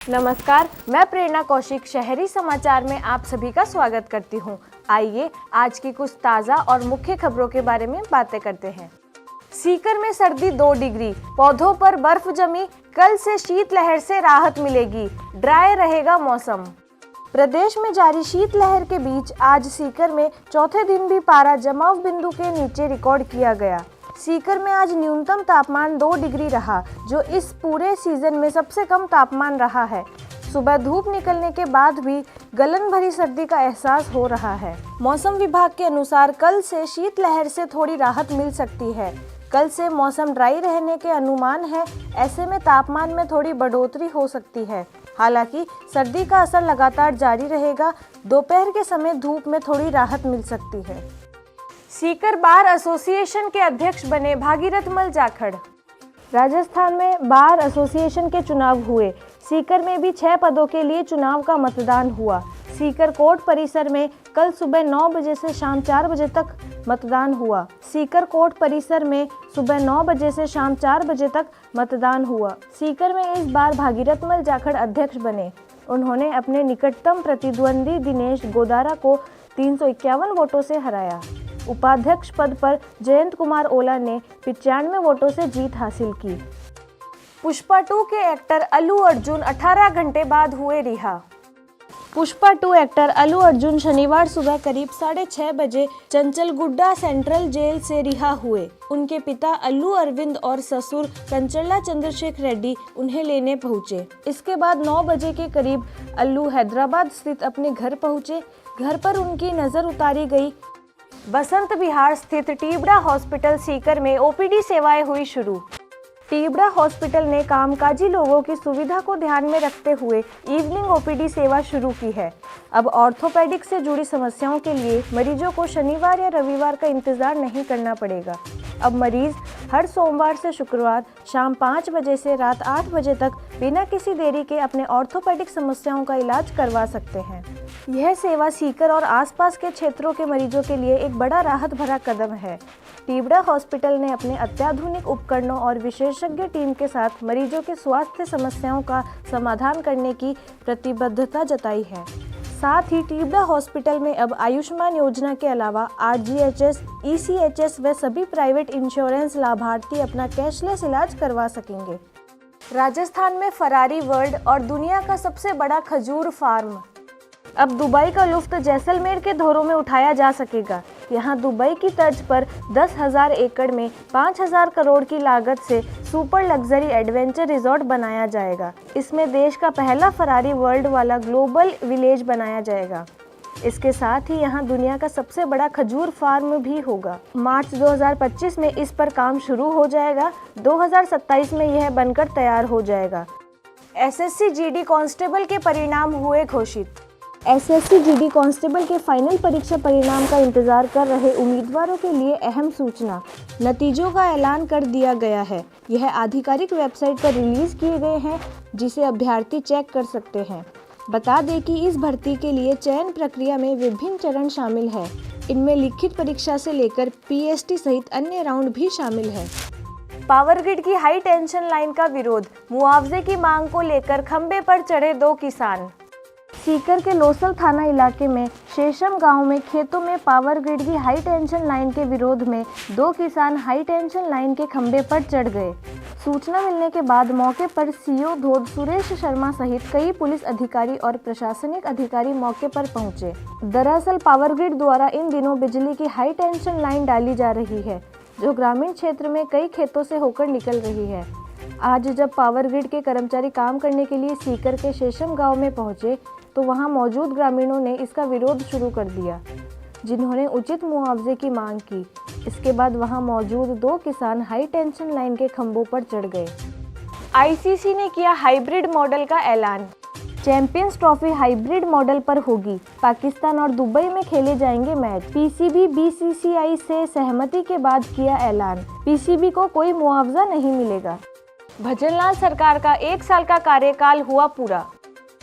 नमस्कार, मैं प्रेरणा कौशिक शहरी समाचार में आप सभी का स्वागत करती हूं। आइए आज की कुछ ताज़ा और मुख्य खबरों के बारे में बातें करते हैं। सीकर में सर्दी 2 डिग्री, पौधों पर बर्फ जमी, कल से शीतलहर से राहत मिलेगी, ड्राई रहेगा मौसम। प्रदेश में जारी शीतलहर के बीच आज सीकर में चौथे दिन भी पारा जमाव बिंदु के नीचे रिकॉर्ड किया गया। सीकर में आज न्यूनतम तापमान 2 डिग्री रहा, जो इस पूरे सीजन में सबसे कम तापमान रहा है। सुबह धूप निकलने के बाद भी गलन भरी सर्दी का एहसास हो रहा है। मौसम विभाग के अनुसार कल से शीतलहर से थोड़ी राहत मिल सकती है। कल से मौसम ड्राई रहने के अनुमान है, ऐसे में तापमान में थोड़ी बढ़ोतरी हो सकती है। हालांकि सर्दी का असर लगातार जारी रहेगा। दोपहर के समय धूप में थोड़ी राहत मिल सकती है। सीकर बार एसोसिएशन के अध्यक्ष बने भागीरथ मल जाखड़। राजस्थान में बार एसोसिएशन के चुनाव हुए। सीकर में भी 6 पदों के लिए चुनाव का मतदान हुआ। सीकर कोर्ट परिसर में कल सुबह 9 बजे से शाम 4 बजे तक मतदान हुआ। सीकर कोर्ट परिसर में सुबह 9 बजे से शाम 4 बजे तक मतदान हुआ। सीकर में इस बार भागीरथ मल जाखड़ अध्यक्ष बने। उन्होंने अपने निकटतम प्रतिद्वंदी दिनेश गोदारा को 351 वोटों से हराया। उपाध्यक्ष पद पर जयंत कुमार ओला ने 95 वोटों से जीत हासिल की। पुष्पा 2 के एक्टर अल्लू अर्जुन 18 घंटे बाद हुए रिहा। पुष्पा 2 एक्टर अल्लू अर्जुन शनिवार सुबह करीब 6:30 बजे चंचलगुड्डा सेंट्रल जेल से रिहा हुए। उनके पिता अल्लू अरविंद और ससुर कंचल्ला चंद्रशेखर रेड्डी उन्हें लेने पहुंचे। इसके बाद 9 बजे के करीब अल्लू हैदराबाद स्थित अपने घर पहुंचे। घर पर उनकी नजर उतारी गई। बसंत विहार स्थित टीबड़ा हॉस्पिटल सीकर में ओपीडी सेवाएं हुई शुरू। टीबड़ा हॉस्पिटल ने कामकाजी लोगों की सुविधा को ध्यान में रखते हुए इवनिंग ओपीडी सेवा शुरू की है। अब ऑर्थोपेडिक से जुड़ी समस्याओं के लिए मरीजों को शनिवार या रविवार का इंतजार नहीं करना पड़ेगा। अब मरीज हर सोमवार से शुक्रवार शाम 5 बजे से रात 8 बजे तक बिना किसी देरी के अपने ऑर्थोपेडिक समस्याओं का इलाज करवा सकते हैं। यह सेवा सीकर और आसपास के क्षेत्रों के मरीजों के लिए एक बड़ा राहत भरा कदम है। टीबड़ा हॉस्पिटल ने अपने अत्याधुनिक उपकरणों और विशेषज्ञ टीम के साथ मरीजों के स्वास्थ्य समस्याओं का समाधान करने की प्रतिबद्धता जताई है। साथ ही टीबड़ा हॉस्पिटल में अब आयुष्मान योजना के अलावा आरजीएचएस, ईसीएचएस व सभी प्राइवेट इंश्योरेंस लाभार्थी अपना कैशलेस इलाज करवा सकेंगे। राजस्थान में फरारी वर्ल्ड और दुनिया का सबसे बड़ा खजूर फार्म। अब दुबई का लुफ्त जैसलमेर के धोरों में उठाया जा सकेगा। यहाँ दुबई की तर्ज पर 10,000 एकड़ में 5,000 करोड़ की लागत से सुपर लग्जरी एडवेंचर रिजॉर्ट बनाया जाएगा। इसमें देश का पहला फरारी वर्ल्ड वाला ग्लोबल विलेज बनाया जाएगा। इसके साथ ही यहाँ दुनिया का सबसे बड़ा खजूर फार्म भी होगा। मार्च 2025 में इस पर काम शुरू हो जाएगा। 2027 में यह बनकर तैयार हो जाएगा। एसएससी जीडी कांस्टेबल के परिणाम हुए घोषित। एसएससी जीडी कांस्टेबल के फाइनल परीक्षा परिणाम का इंतजार कर रहे उम्मीदवारों के लिए अहम सूचना। नतीजों का ऐलान कर दिया गया है। यह आधिकारिक वेबसाइट पर रिलीज किए गए हैं, जिसे अभ्यर्थी चेक कर सकते हैं। बता दें कि इस भर्ती के लिए चयन प्रक्रिया में विभिन्न चरण शामिल है। इनमें लिखित परीक्षा से लेकर पीएसटी सहित अन्य राउंड भी शामिल है। पावर ग्रिड की हाई टेंशन लाइन का विरोध, मुआवजे की मांग को लेकर खंबे पर चढ़े 2 किसान। सीकर के लोसल थाना इलाके में शेषम गांव में खेतों में पावर ग्रिड की हाई टेंशन लाइन के विरोध में 2 किसान हाई टेंशन लाइन के खंबे पर चढ़ गए। सूचना मिलने के बाद मौके पर सीओ धोद सुरेश शर्मा सहित कई पुलिस अधिकारी और प्रशासनिक अधिकारी मौके पर पहुंचे। दरअसल पावर ग्रिड द्वारा इन दिनों बिजली की हाई टेंशन लाइन डाली जा रही है, जो ग्रामीण क्षेत्र में कई खेतों से होकर निकल रही है। आज जब पावर ग्रिड के कर्मचारी काम करने के लिए सीकर के शेषम गांव में पहुंचे, तो वहां मौजूद ग्रामीणों ने इसका विरोध शुरू कर दिया, जिन्होंने उचित मुआवजे की मांग की। इसके बाद वहां मौजूद 2 किसान हाई टेंशन लाइन के खंभों पर चढ़ गए। आईसीसी ने किया हाइब्रिड मॉडल का ऐलान। चैंपियंस ट्रॉफी हाइब्रिड मॉडल पर होगी। पाकिस्तान और दुबई में खेले जाएंगे मैच। पीसीबी बीसीसीआई से सहमति के बाद किया ऐलान। पीसीबी को कोई मुआवजा नहीं मिलेगा। भजनलाल सरकार का 1 साल का कार्यकाल हुआ पूरा।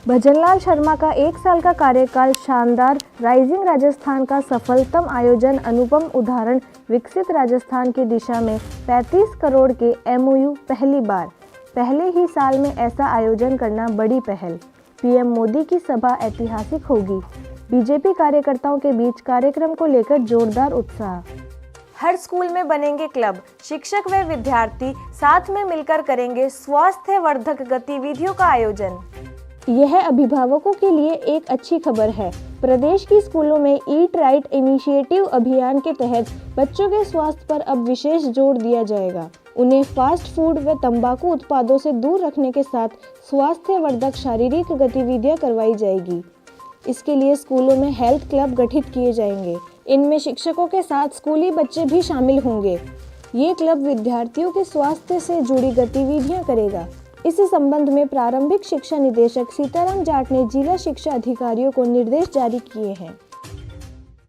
भजनलाल शर्मा का 1 साल का कार्यकाल शानदार। राइजिंग राजस्थान का सफलतम आयोजन, अनुपम उदाहरण, विकसित राजस्थान की दिशा में 35 करोड़ के एमओयू पहली बार। पहले ही साल में ऐसा आयोजन करना बड़ी पहल। पीएम मोदी की सभा ऐतिहासिक होगी। बीजेपी कार्यकर्ताओं के बीच कार्यक्रम को लेकर जोरदार उत्साह। हर स्कूल में बनेंगे क्लब, शिक्षक व विद्यार्थी साथ में मिलकर करेंगे स्वास्थ्यवर्धक गतिविधियों का आयोजन। यह अभिभावकों के लिए एक अच्छी खबर है। प्रदेश की स्कूलों में ईट राइट इनिशिएटिव अभियान के तहत बच्चों के स्वास्थ्य पर अब विशेष जोर दिया जाएगा। उन्हें फास्ट फूड व तंबाकू उत्पादों से दूर रखने के साथ स्वास्थ्यवर्धक शारीरिक गतिविधियां करवाई जाएगी। इसके लिए स्कूलों में हेल्थ क्लब गठित किए जाएंगे। इनमें शिक्षकों के साथ स्कूली बच्चे भी शामिल होंगे। ये क्लब विद्यार्थियों के स्वास्थ्य से जुड़ी गतिविधियां करेगा। इस संबंध में प्रारंभिक शिक्षा निदेशक सीताराम जाट ने जिला शिक्षा अधिकारियों को निर्देश जारी किए हैं।